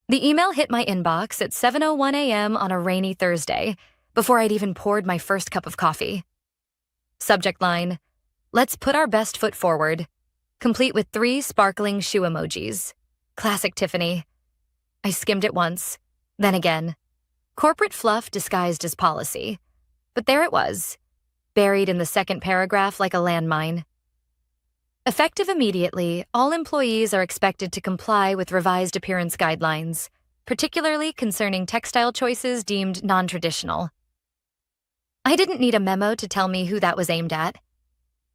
The email hit my inbox at 7:01 a.m. on a rainy Thursday, before I'd even poured my first cup of coffee. Subject line, "Let's put our best foot forward," complete with 3 sparkling shoe emojis. Classic Tiffany. I skimmed it once, then again. Corporate fluff disguised as policy. But there it was, buried in the second paragraph like a landmine. Effective immediately, all employees are expected to comply with revised appearance guidelines, particularly concerning textile choices deemed non-traditional. I didn't need a memo to tell me who that was aimed at.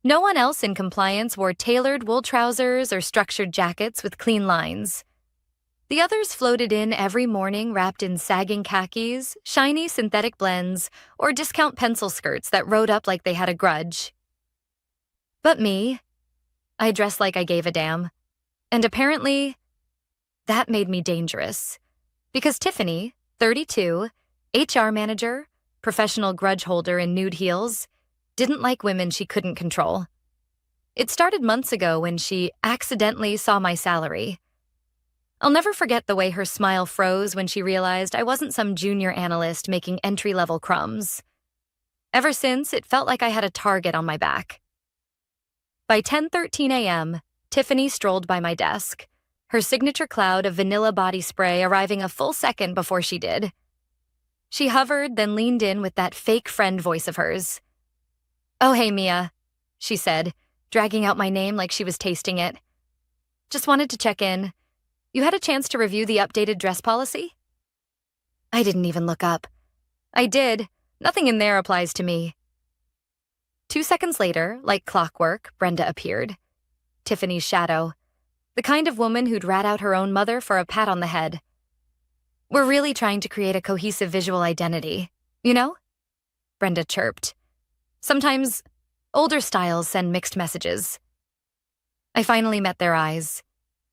No one else in compliance wore tailored wool trousers or structured jackets with clean lines. The others floated in every morning wrapped in sagging khakis, shiny synthetic blends, or discount pencil skirts that rode up like they had a grudge. But me, I dressed like I gave a damn. And apparently, that made me dangerous. Because Tiffany, 32, HR manager, professional grudge holder in nude heels, didn't like women she couldn't control. It started months ago when she accidentally saw my salary. I'll never forget the way her smile froze when she realized I wasn't some junior analyst making entry-level crumbs. Ever since, it felt like I had a target on my back. By 10:13 a.m., Tiffany strolled by my desk, her signature cloud of vanilla body spray arriving a full second before she did. She hovered, then leaned in with that fake friend voice of hers. "Oh, hey, Mia," she said, dragging out my name like she was tasting it. "Just wanted to check in. You had a chance to review the updated dress policy?" I didn't even look up. I did. Nothing in there applies to me. 2 seconds later, like clockwork, Brenda appeared. Tiffany's shadow. The kind of woman who'd rat out her own mother for a pat on the head. "We're really trying to create a cohesive visual identity, you know?" Brenda chirped. "Sometimes, older styles send mixed messages." I finally met their eyes.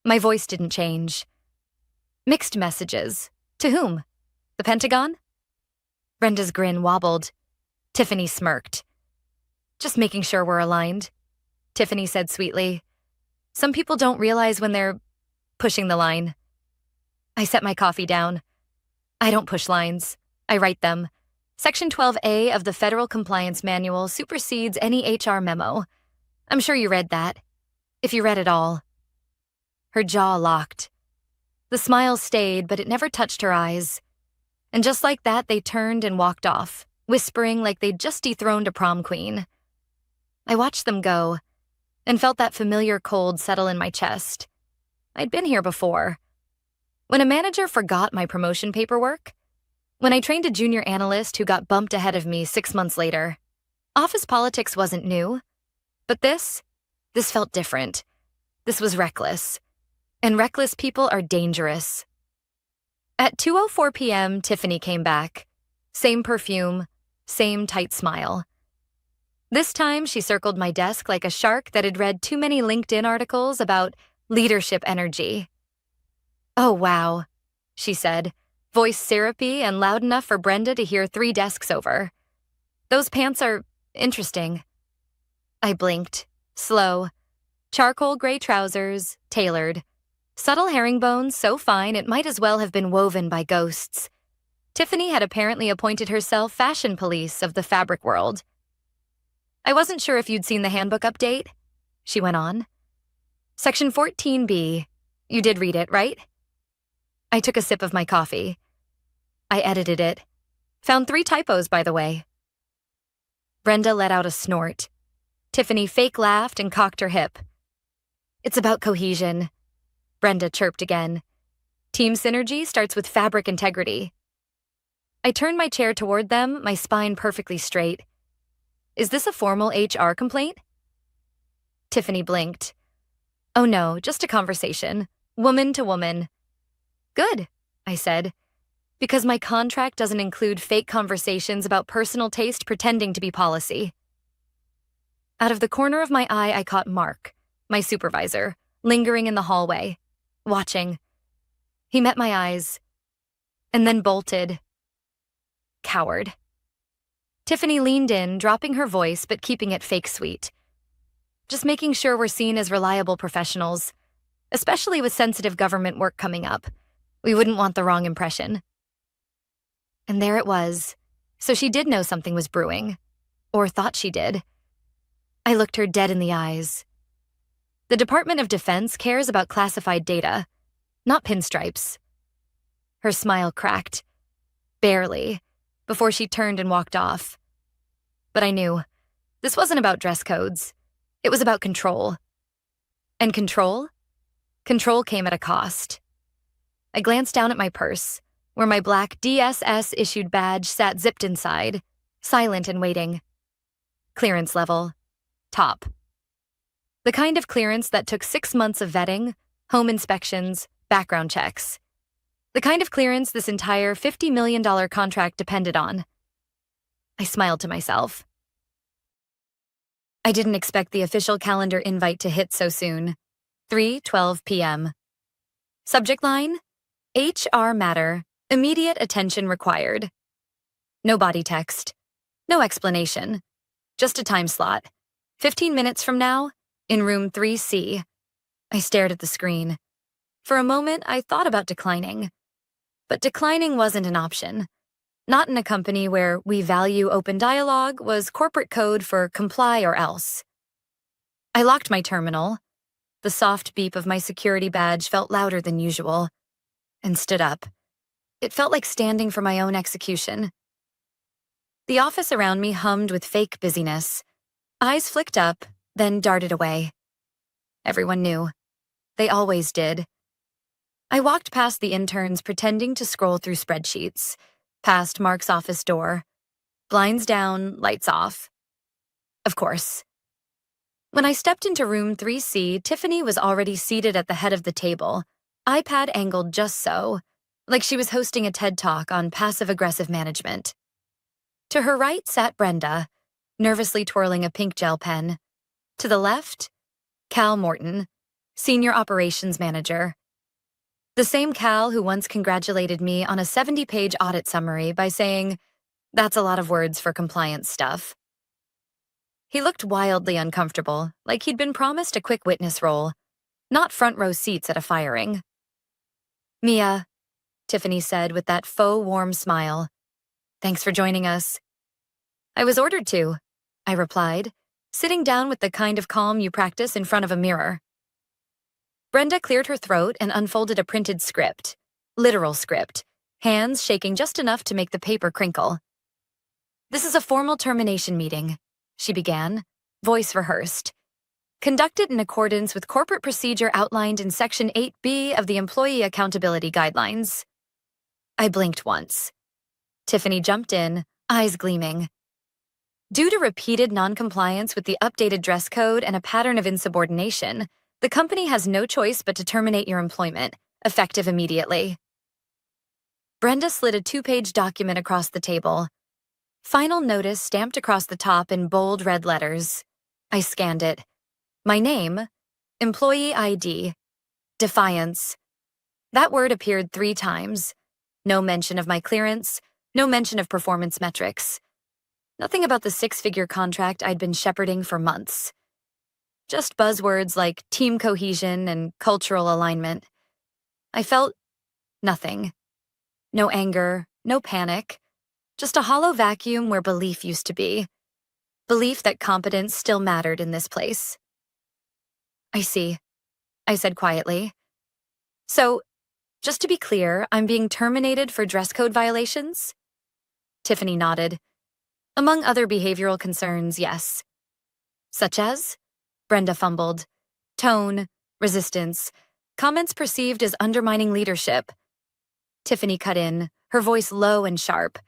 My voice didn't change. "Mixed messages? To whom? The Pentagon?" Brenda's grin wobbled. Tiffany smirked. "Just making sure we're aligned," Tiffany said sweetly. "Some people don't realize when they're pushing the line." I set my coffee down. "I don't push lines. I write them. Section 12A of the Federal Compliance Manual supersedes any HR memo. I'm sure you read that. If you read it all." Her jaw locked. The smile stayed, but it never touched her eyes. And just like that, they turned and walked off, whispering like they'd just dethroned a prom queen. I watched them go, and felt that familiar cold settle in my chest. I'd been here before. When a manager forgot my promotion paperwork. When I trained a junior analyst who got bumped ahead of me 6 months later. Office politics wasn't new. But this felt different. This was reckless. And reckless people are dangerous. At 2:04 p.m., Tiffany came back. Same perfume, same tight smile. This time, she circled my desk like a shark that had read too many LinkedIn articles about leadership energy. "Oh, wow," she said, voice syrupy and loud enough for Brenda to hear 3 desks over. "Those pants are interesting." I blinked, slow. Charcoal gray trousers, tailored. Subtle herringbones so fine it might as well have been woven by ghosts. Tiffany had apparently appointed herself fashion police of the fabric world. "I wasn't sure if you'd seen the handbook update," she went on. "Section 14B. You did read it, right?" I took a sip of my coffee. I edited it. Found 3 typos, by the way. Brenda let out a snort. Tiffany fake laughed and cocked her hip. "It's about cohesion," Brenda chirped again. "Team synergy starts with fabric integrity." I turned my chair toward them, my spine perfectly straight. "Is this a formal HR complaint?" Tiffany blinked. "Oh no, just a conversation. Woman to woman." "Good," I said, "because my contract doesn't include fake conversations about personal taste pretending to be policy." Out of the corner of my eye, I caught Mark, my supervisor, lingering in the hallway, watching. He met my eyes, and then bolted. Coward. Tiffany leaned in, dropping her voice but keeping it fake sweet. "Just making sure we're seen as reliable professionals, especially with sensitive government work coming up. We wouldn't want the wrong impression. And there it was. So she did know something was brewing. Or thought she did. I looked her dead in the eyes. The Department of Defense cares about classified data, not pinstripes. Her smile cracked. Barely, before she turned and walked off. But I knew. This wasn't about dress codes. It was about control. And control? Control came at a cost. I glanced down at my purse, where my black DSS-issued badge sat zipped inside, silent and waiting. Clearance level. Top. The kind of clearance that took 6 months of vetting, home inspections, background checks. The kind of clearance this entire $50 million contract depended on. I smiled to myself. I didn't expect the official calendar invite to hit so soon. 3:12 p.m. Subject line: HR matter. Immediate attention required. No body text. No explanation. Just a time slot. 15 minutes from now, in room 3C. I stared at the screen. For a moment, I thought about declining. But declining wasn't an option. Not in a company where we value open dialogue was corporate code for comply or else. I locked my terminal. The soft beep of my security badge felt louder than usual. And stood up. It felt like standing for my own execution. The office around me hummed with fake busyness. Eyes flicked up, then darted away. Everyone knew. They always did. I walked past the interns pretending to scroll through spreadsheets, past Mark's office door. Blinds down, lights off. Of course. When I stepped into room 3C, Tiffany was already seated at the head of the table, iPad angled just so, like she was hosting a TED Talk on passive-aggressive management. To her right sat Brenda, nervously twirling a pink gel pen. To the left, Cal Morton, Senior Operations Manager. The same Cal who once congratulated me on a 70-page audit summary by saying, "That's a lot of words for compliance stuff." He looked wildly uncomfortable, like he'd been promised a quick witness role, not front-row seats at a firing. "Mia," Tiffany said with that faux warm smile. "Thanks for joining us." "I was ordered to," I replied, sitting down with the kind of calm you practice in front of a mirror. Brenda cleared her throat and unfolded a printed script, literal script, hands shaking just enough to make the paper crinkle. "This is a formal termination meeting," she began, voice rehearsed. "Conducted in accordance with corporate procedure outlined in Section 8B of the Employee Accountability Guidelines." I blinked once. Tiffany jumped in, eyes gleaming. "Due to repeated noncompliance with the updated dress code and a pattern of insubordination, the company has no choice but to terminate your employment, effective immediately." Brenda slid a 2-page document across the table. Final notice stamped across the top in bold red letters. I scanned it. My name, employee ID, defiance. That word appeared 3 times. No mention of my clearance, no mention of performance metrics. Nothing about the 6-figure contract I'd been shepherding for months. Just buzzwords like team cohesion and cultural alignment. I felt nothing. No anger, no panic. Just a hollow vacuum where belief used to be. Belief that competence still mattered in this place. "I see," I said quietly. "So, just to be clear, I'm being terminated for dress code violations?" Tiffany nodded. "Among other behavioral concerns, yes." "Such as?" Brenda fumbled. "Tone, resistance, comments perceived as undermining leadership." Tiffany cut in, her voice low and sharp.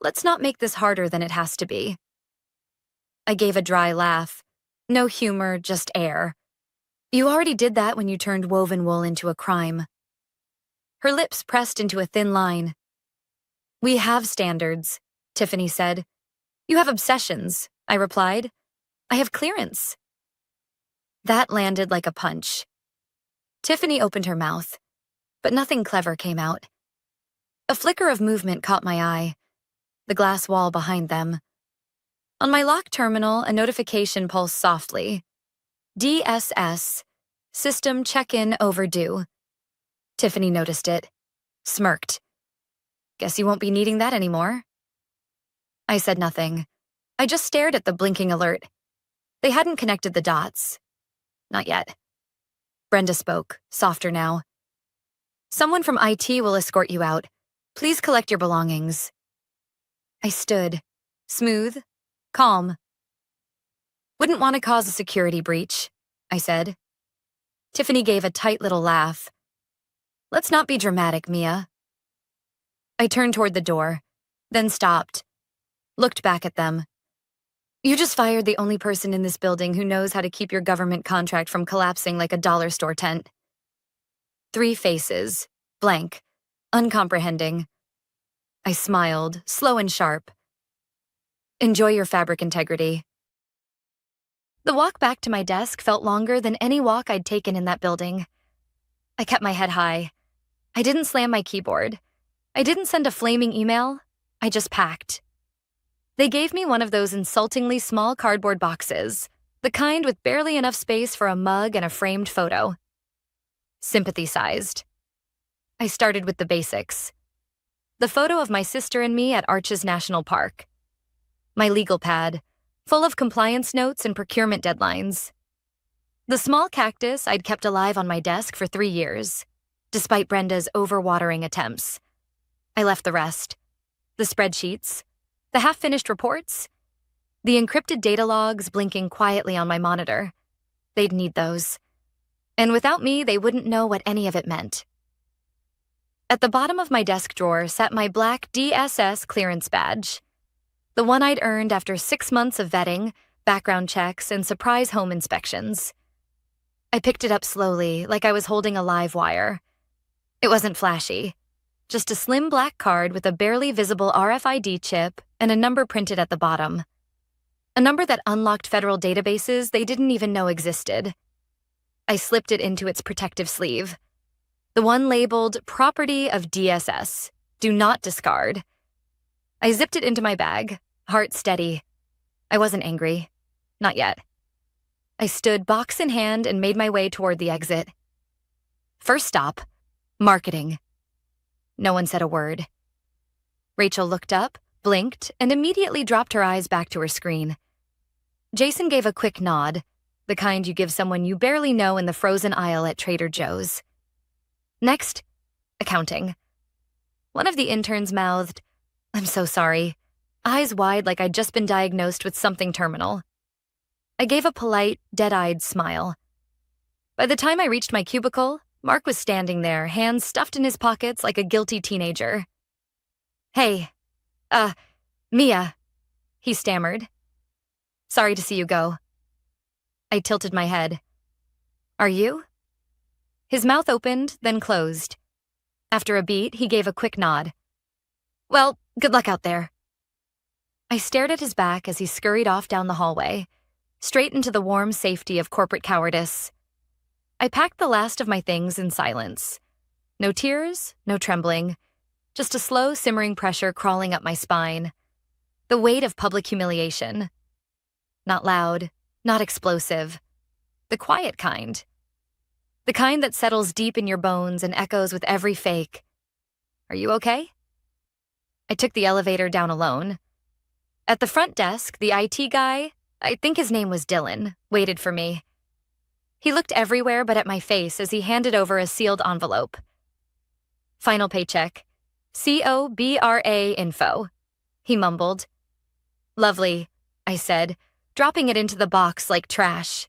"Let's not make this harder than it has to be." I gave a dry laugh. No humor, just air. "You already did that when you turned woven wool into a crime." Her lips pressed into a thin line. "We have standards," Tiffany said. "You have obsessions," I replied. "I have clearance." That landed like a punch. Tiffany opened her mouth, but nothing clever came out. A flicker of movement caught my eye, the glass wall behind them. On my locked terminal, a notification pulsed softly. DSS, System Check-in Overdue. Tiffany noticed it. smirked. Guess you won't be needing that anymore. I said nothing. I just stared at the blinking alert. They hadn't connected the dots. Not yet. Brenda spoke, softer now. Someone from IT will escort you out. Please collect your belongings. I stood, smooth, calm. Wouldn't want to cause a security breach, I said. Tiffany gave a tight little laugh. Let's not be dramatic, Mia. I turned toward the door, then stopped, looked back at them. You just fired the only person in this building who knows how to keep your government contract from collapsing like a dollar store tent. 3 faces, blank, uncomprehending. I smiled, slow and sharp. Enjoy your fabric integrity. The walk back to my desk felt longer than any walk I'd taken in that building. I kept my head high. I didn't slam my keyboard. I didn't send a flaming email. I just packed. They gave me one of those insultingly small cardboard boxes, the kind with barely enough space for a mug and a framed photo. Sympathy-sized. I started with the basics. The photo of my sister and me at Arches National Park. My legal pad, full of compliance notes and procurement deadlines. The small cactus I'd kept alive on my desk for 3 years, despite Brenda's overwatering attempts. I left the rest. The spreadsheets, the half-finished reports, the encrypted data logs blinking quietly on my monitor. They'd need those. And without me, they wouldn't know what any of it meant. At the bottom of my desk drawer sat my black DSS clearance badge, the one I'd earned after 6 months of vetting, background checks, and surprise home inspections. I picked it up slowly, like I was holding a live wire. It wasn't flashy, just a slim black card with a barely visible RFID chip and a number printed at the bottom. A number that unlocked federal databases they didn't even know existed. I slipped it into its protective sleeve. The one labeled Property of DSS, Do Not Discard. I zipped it into my bag, heart steady. I wasn't angry. Not yet. I stood box in hand and made my way toward the exit. First stop, marketing. No one said a word. Rachel looked up, blinked, and immediately dropped her eyes back to her screen. Jason gave a quick nod, the kind you give someone you barely know in the frozen aisle at Trader Joe's. Next, accounting. One of the interns mouthed, "I'm so sorry," eyes wide like I'd just been diagnosed with something terminal. I gave a polite, dead-eyed smile. By the time I reached my cubicle, Mark was standing there, hands stuffed in his pockets like a guilty teenager. "Hey, Mia," he stammered. "Sorry to see you go." I tilted my head. "Are you?" His mouth opened, then closed. After a beat, he gave a quick nod. "Well, good luck out there." I stared at his back as he scurried off down the hallway, straight into the warm safety of corporate cowardice. I packed the last of my things in silence. No tears, no trembling, just a slow, simmering pressure crawling up my spine. The weight of public humiliation. Not loud, not explosive. The quiet kind. The kind that settles deep in your bones and echoes with every fake. "Are you okay?" I took the elevator down alone. At the front desk, the IT guy, I think his name was Dylan, waited for me. He looked everywhere but at my face as he handed over a sealed envelope. "Final paycheck. COBRA info," he mumbled. "Lovely," I said, dropping it into the box like trash.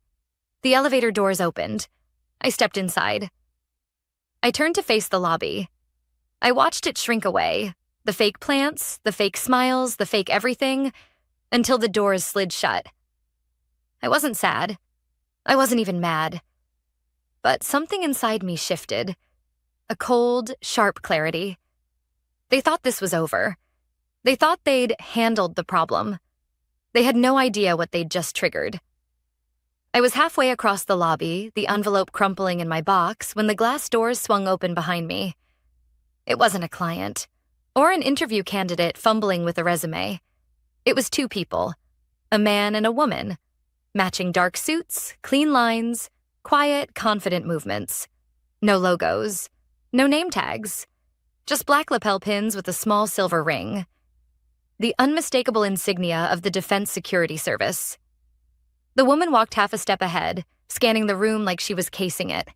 The elevator doors opened. I stepped inside. I turned to face the lobby. I watched it shrink away, the fake plants, the fake smiles, the fake everything, until the doors slid shut. I wasn't sad. I wasn't even mad. But something inside me shifted. A cold, sharp clarity. They thought this was over. They thought they'd handled the problem. They had no idea what they'd just triggered. I was halfway across the lobby, the envelope crumpling in my box, when the glass doors swung open behind me. It wasn't a client, or an interview candidate fumbling with a resume. It was 2 people, a man and a woman, matching dark suits, clean lines, quiet, confident movements. No logos, no name tags. Just black lapel pins with a small silver ring. The unmistakable insignia of the Defense Security Service. The woman walked half a step ahead, scanning the room like she was casing it.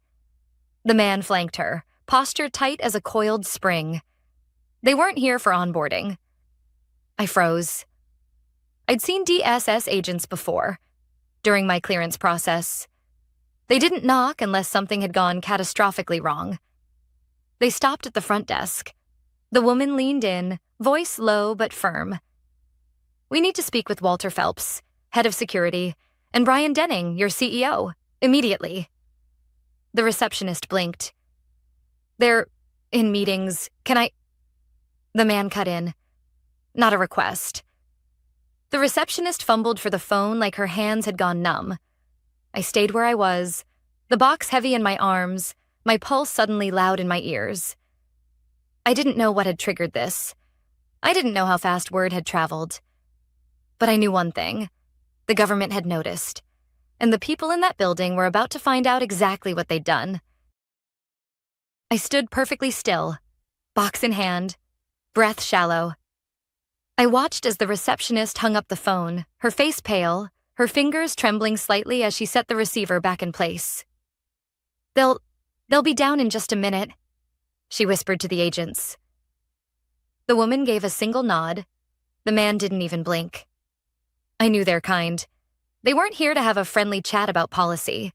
The man flanked her, posture tight as a coiled spring. They weren't here for onboarding. I froze. I'd seen DSS agents before, during my clearance process. They didn't knock unless something had gone catastrophically wrong. They stopped at the front desk. The woman leaned in, voice low but firm. "We need to speak with Walter Phelps, head of security, and Brian Denning, your CEO, immediately." The receptionist blinked. "They're in meetings. Can I—" The man cut in. "Not a request." The receptionist fumbled for the phone like her hands had gone numb. I stayed where I was, the box heavy in my arms, my pulse suddenly loud in my ears. I didn't know what had triggered this. I didn't know how fast word had traveled. But I knew one thing. The government had noticed, and the people in that building were about to find out exactly what they'd done. I stood perfectly still, box in hand, breath shallow. I watched as the receptionist hung up the phone, her face pale, her fingers trembling slightly as she set the receiver back in place. They'll be down in just a minute," she whispered to the agents. The woman gave a single nod. The man didn't even blink. I knew their kind. They weren't here to have a friendly chat about policy.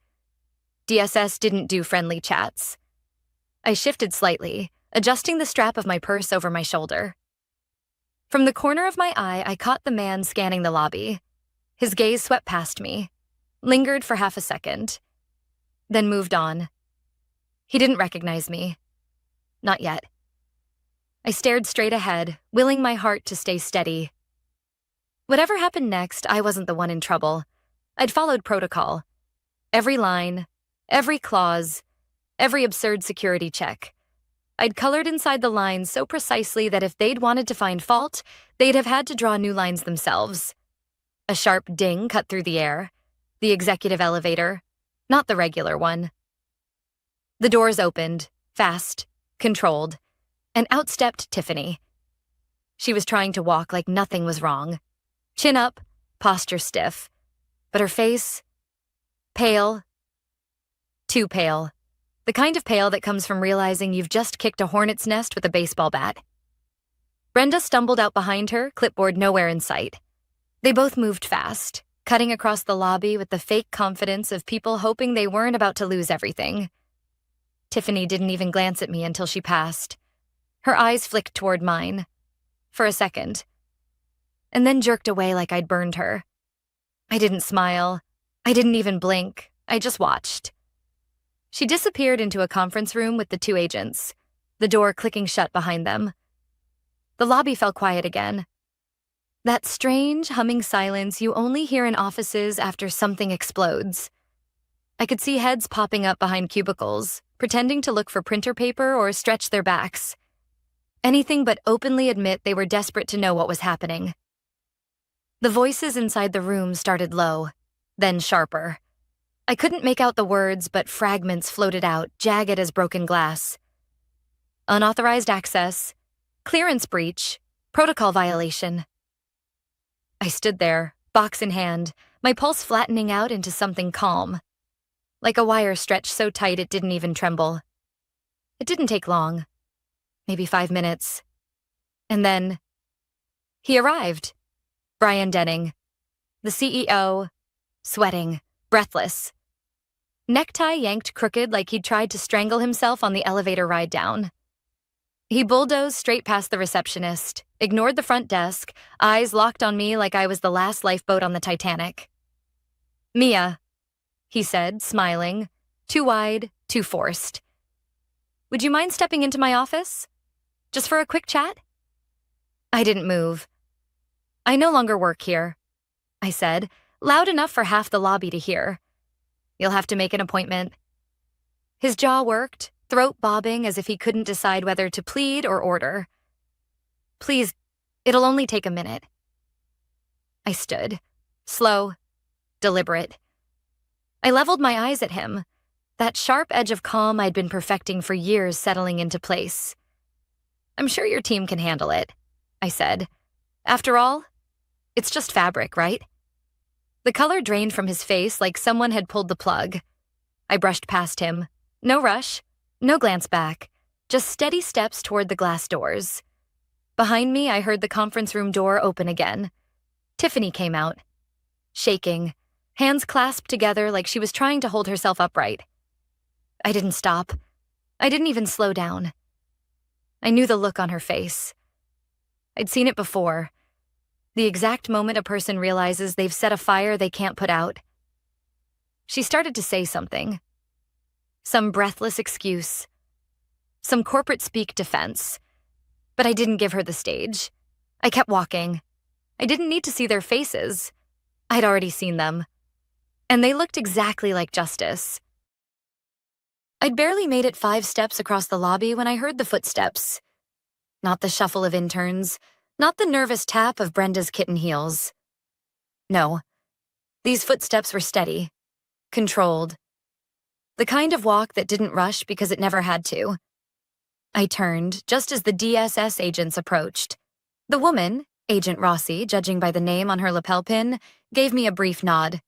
DSS didn't do friendly chats. I shifted slightly, adjusting the strap of my purse over my shoulder. From the corner of my eye, I caught the man scanning the lobby. His gaze swept past me, lingered for half a second, then moved on. He didn't recognize me. Not yet. I stared straight ahead, willing my heart to stay steady. Whatever happened next, I wasn't the one in trouble. I'd followed protocol. Every line, every clause, every absurd security check. I'd colored inside the lines so precisely that if they'd wanted to find fault, they'd have had to draw new lines themselves. A sharp ding cut through the air. The executive elevator, not the regular one. The doors opened, fast, controlled, and out stepped Tiffany. She was trying to walk like nothing was wrong. Chin up, posture stiff, but her face, pale, too pale. The kind of pale that comes from realizing you've just kicked a hornet's nest with a baseball bat. Brenda stumbled out behind her, clipboard nowhere in sight. They both moved fast, cutting across the lobby with the fake confidence of people hoping they weren't about to lose everything. Tiffany didn't even glance at me until she passed. Her eyes flicked toward mine, for a second, and then jerked away like I'd burned her. I didn't smile. I didn't even blink. I just watched. She disappeared into a conference room with the two agents, the door clicking shut behind them. The lobby fell quiet again. That strange, humming silence you only hear in offices after something explodes. I could see heads popping up behind cubicles, pretending to look for printer paper or stretch their backs. Anything but openly admit they were desperate to know what was happening. The voices inside the room started low, then sharper. I couldn't make out the words, but fragments floated out, jagged as broken glass. Unauthorized access, clearance breach, protocol violation. I stood there, box in hand, my pulse flattening out into something calm. Like a wire stretched so tight it didn't even tremble. It didn't take long. Maybe 5 minutes. And then he arrived. Brian Denning, the CEO, sweating, breathless. Necktie yanked crooked like he'd tried to strangle himself on the elevator ride down. He bulldozed straight past the receptionist, ignored the front desk, eyes locked on me like I was the last lifeboat on the Titanic. "Mia," he said, smiling, too wide, too forced. "Would you mind stepping into my office? Just for a quick chat?" I didn't move. "I no longer work here," I said, loud enough for half the lobby to hear. "You'll have to make an appointment." His jaw worked, throat bobbing as if he couldn't decide whether to plead or order. "Please, it'll only take a minute." I stood, slow, deliberate. I leveled my eyes at him, that sharp edge of calm I'd been perfecting for years settling into place. I'm sure your team can handle it, I said. After all, it's just fabric, right? The color drained from his face like someone had pulled the plug. I brushed past him. No rush, no glance back, just steady steps toward the glass doors. Behind me, I heard the conference room door open again. Tiffany came out, shaking, hands clasped together like she was trying to hold herself upright. I didn't stop. I didn't even slow down. I knew the look on her face. I'd seen it before. The exact moment a person realizes they've set a fire they can't put out. She started to say something. Some breathless excuse. Some corporate speak defense. But I didn't give her the stage. I kept walking. I didn't need to see their faces. I'd already seen them. And they looked exactly like Justice. I'd barely made it 5 steps across the lobby when I heard the footsteps. Not the shuffle of interns, not the nervous tap of Brenda's kitten heels. No, these footsteps were steady, controlled. The kind of walk that didn't rush because it never had to. I turned just as the DSS agents approached. The woman, Agent Rossi, judging by the name on her lapel pin, gave me a brief nod.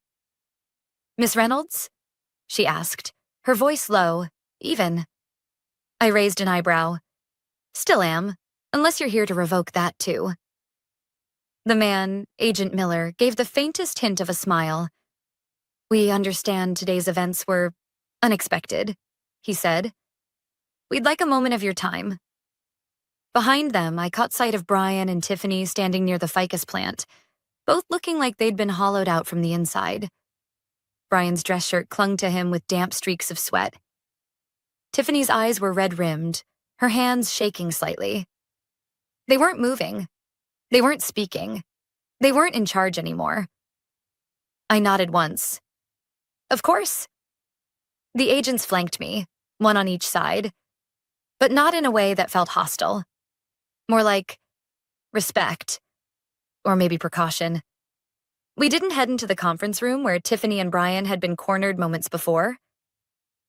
"Miss Reynolds?" she asked, her voice low, even. I raised an eyebrow. "Still am, unless you're here to revoke that too." The man, Agent Miller, gave the faintest hint of a smile. "We understand today's events were unexpected," he said. "We'd like a moment of your time." Behind them, I caught sight of Brian and Tiffany standing near the ficus plant, both looking like they'd been hollowed out from the inside. Brian's dress shirt clung to him with damp streaks of sweat. Tiffany's eyes were red-rimmed, her hands shaking slightly. They weren't moving. They weren't speaking. They weren't in charge anymore. I nodded once. "Of course." The agents flanked me, one on each side, but not in a way that felt hostile. More like respect, or maybe precaution. We didn't head into the conference room where Tiffany and Brian had been cornered moments before.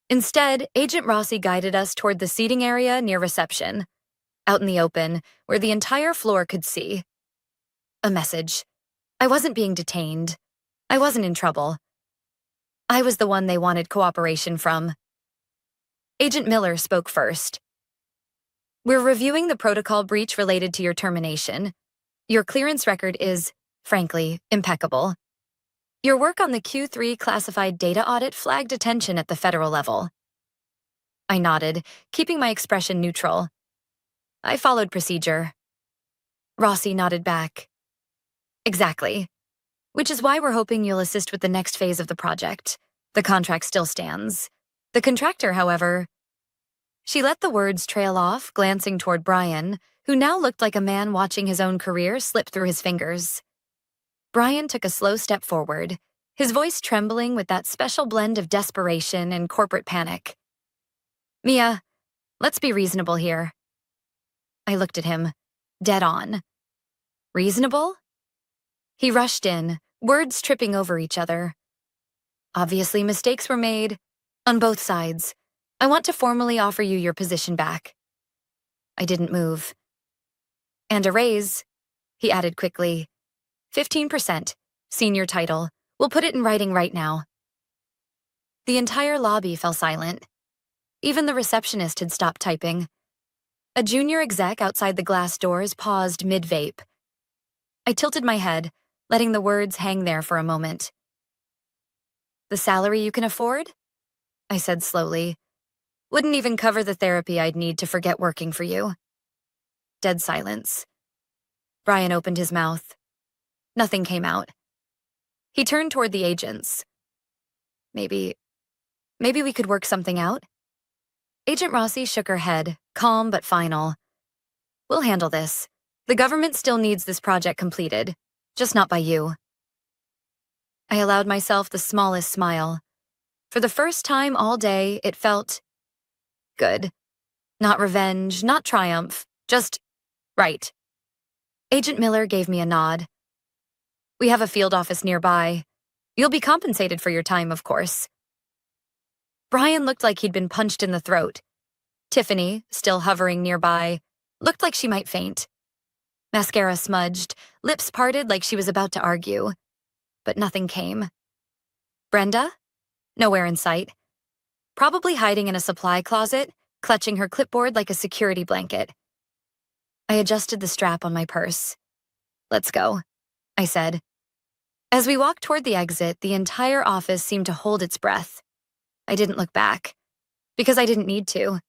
Instead, Agent Rossi guided us toward the seating area near reception, out in the open, where the entire floor could see. A message. I wasn't being detained. I wasn't in trouble. I was the one they wanted cooperation from. Agent Miller spoke first. "We're reviewing the protocol breach related to your termination. Your clearance record is, frankly, impeccable. Your work on the Q3 classified data audit flagged attention at the federal level." I nodded, keeping my expression neutral. "I followed procedure." Rossi nodded back. "Exactly. Which is why we're hoping you'll assist with the next phase of the project. The contract still stands. The contractor, however..." She let the words trail off, glancing toward Brian, who now looked like a man watching his own career slip through his fingers. Brian took a slow step forward, his voice trembling with that special blend of desperation and corporate panic. "Mia, let's be reasonable here." I looked at him, dead on. "Reasonable?" He rushed in, words tripping over each other. "Obviously, mistakes were made. On both sides. I want to formally offer you your position back." I didn't move. "And a raise," he added quickly. 15%, senior title. We'll put it in writing right now." The entire lobby fell silent. Even the receptionist had stopped typing. A junior exec outside the glass doors paused mid-vape. I tilted my head, letting the words hang there for a moment. "The salary you can afford?" I said slowly. "Wouldn't even cover the therapy I'd need to forget working for you." Dead silence. Brian opened his mouth. Nothing came out. He turned toward the agents. Maybe we could work something out?" Agent Rossi shook her head, calm but final. "We'll handle this. The government still needs this project completed, just not by you." I allowed myself the smallest smile. For the first time all day, it felt good. Not revenge, not triumph, just right. Agent Miller gave me a nod. "We have a field office nearby. You'll be compensated for your time, of course." Brian looked like he'd been punched in the throat. Tiffany, still hovering nearby, Looked like she might faint. Mascara smudged, lips parted like she was about to argue. But nothing came. Brenda? Nowhere in sight. Probably hiding in a supply closet, clutching her clipboard like a security blanket. I adjusted the strap on my purse. "Let's go," I said. As we walked toward the exit, the entire office seemed to hold its breath. I didn't look back, because I didn't need to.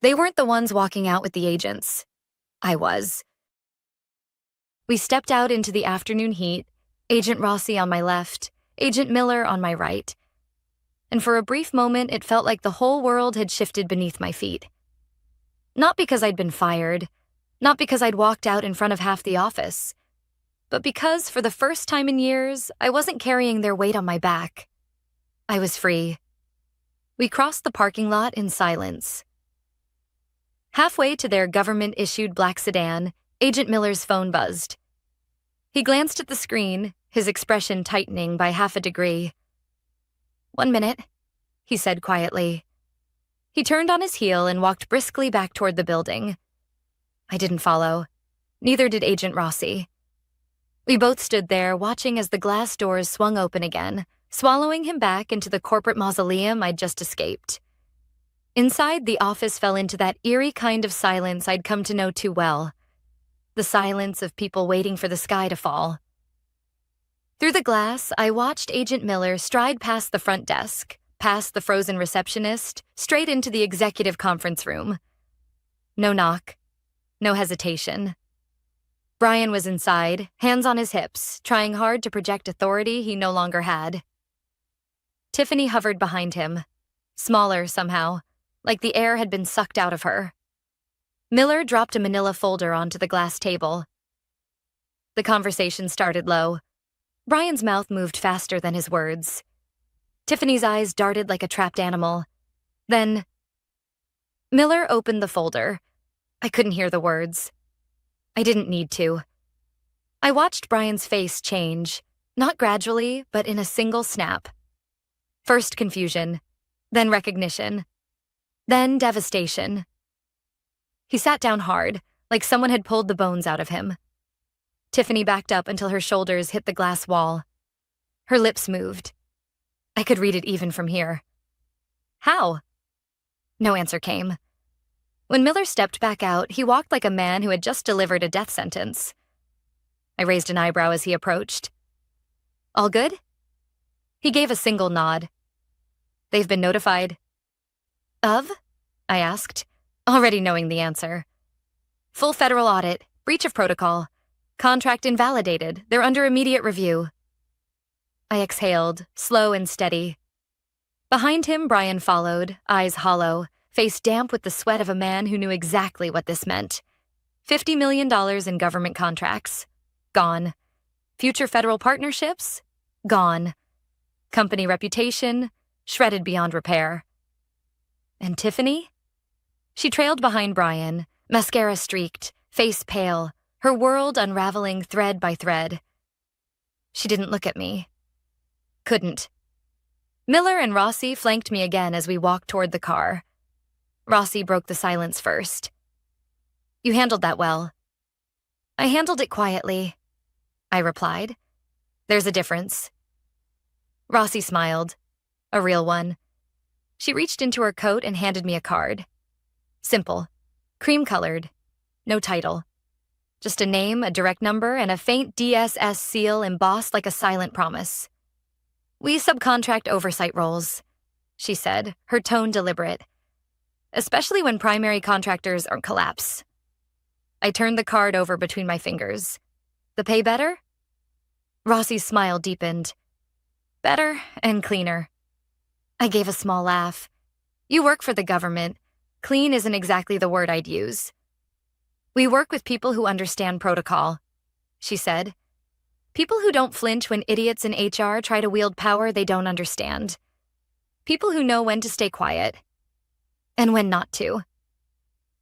They weren't the ones walking out with the agents. I was. We stepped out into the afternoon heat, Agent Rossi on my left, Agent Miller on my right. And for a brief moment, it felt like the whole world had shifted beneath my feet. Not because I'd been fired, not because I'd walked out in front of half the office, but because, for the first time in years, I wasn't carrying their weight on my back. I was free. We crossed the parking lot in silence. Halfway to their government-issued black sedan, Agent Miller's phone buzzed. He glanced at the screen, his expression tightening by half a degree. "1 minute," he said quietly. He turned on his heel and walked briskly back toward the building. I didn't follow. Neither did Agent Rossi. We both stood there, watching as the glass doors swung open again, swallowing him back into the corporate mausoleum I'd just escaped. Inside, the office fell into that eerie kind of silence I'd come to know too well. The silence of people waiting for the sky to fall. Through the glass, I watched Agent Miller stride past the front desk, past the frozen receptionist, straight into the executive conference room. No knock. No hesitation. Brian was inside, hands on his hips, trying hard to project authority he no longer had. Tiffany hovered behind him, smaller somehow, like the air had been sucked out of her. Miller dropped a manila folder onto the glass table. The conversation started low. Brian's mouth moved faster than his words. Tiffany's eyes darted like a trapped animal. Then, Miller opened the folder. I couldn't hear the words. I didn't need to. I watched Brian's face change, not gradually, but in a single snap. First confusion, then recognition, then devastation. He sat down hard, like someone had pulled the bones out of him. Tiffany backed up until her shoulders hit the glass wall. Her lips moved. I could read it even from here. "How?" No answer came. When Miller stepped back out, he walked like a man who had just delivered a death sentence. I raised an eyebrow as he approached. "All good?" He gave a single nod. "They've been notified." "Of?" I asked, already knowing the answer. "Full federal audit, breach of protocol. Contract invalidated, they're under immediate review." I exhaled, slow and steady. Behind him, Brian followed, eyes hollow, face damp with the sweat of a man who knew exactly what this meant. $50 million in government contracts. Gone. Future federal partnerships? Gone. Company reputation? Shredded beyond repair. And Tiffany? She trailed behind Brian, mascara streaked, face pale, her world unraveling thread by thread. She didn't look at me. Couldn't. Miller and Rossi flanked me again as we walked toward the car. Rossi broke the silence first. "You handled that well." "I handled it quietly," I replied. "There's a difference." Rossi smiled. A real one. She reached into her coat and handed me a card. Simple. Cream-colored. No title. Just a name, a direct number, and a faint DSS seal embossed like a silent promise. "We subcontract oversight roles," she said, her tone deliberate. "Especially when primary contractors are collapse." I turned the card over between my fingers. "The pay better?" Rossi's smile deepened. "Better and cleaner." I gave a small laugh. "You work for the government. Clean isn't exactly the word I'd use." "We work with people who understand protocol," she said. "People who don't flinch when idiots in HR try to wield power they don't understand. People who know when to stay quiet. And when not to."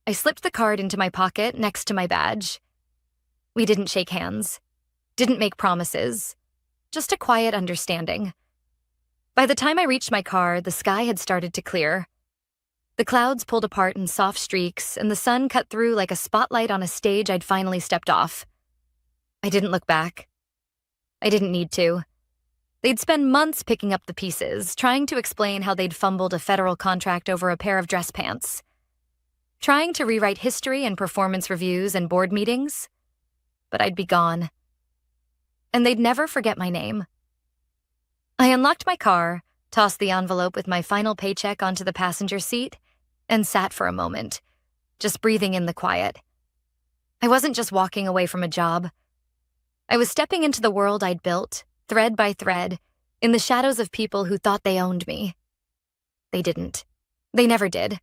I slipped the card into my pocket next to my badge. We didn't shake hands. Didn't make promises. Just a quiet understanding. By the time I reached my car, the sky had started to clear. The clouds pulled apart in soft streaks, and the sun cut through like a spotlight on a stage I'd finally stepped off. I didn't look back. I didn't need to. They'd spend months picking up the pieces, trying to explain how they'd fumbled a federal contract over a pair of dress pants. Trying to rewrite history and performance reviews and board meetings. But I'd be gone. And they'd never forget my name. I unlocked my car, tossed the envelope with my final paycheck onto the passenger seat, and sat for a moment, just breathing in the quiet. I wasn't just walking away from a job. I was stepping into the world I'd built, thread by thread, in the shadows of people who thought they owned me. They didn't. They never did.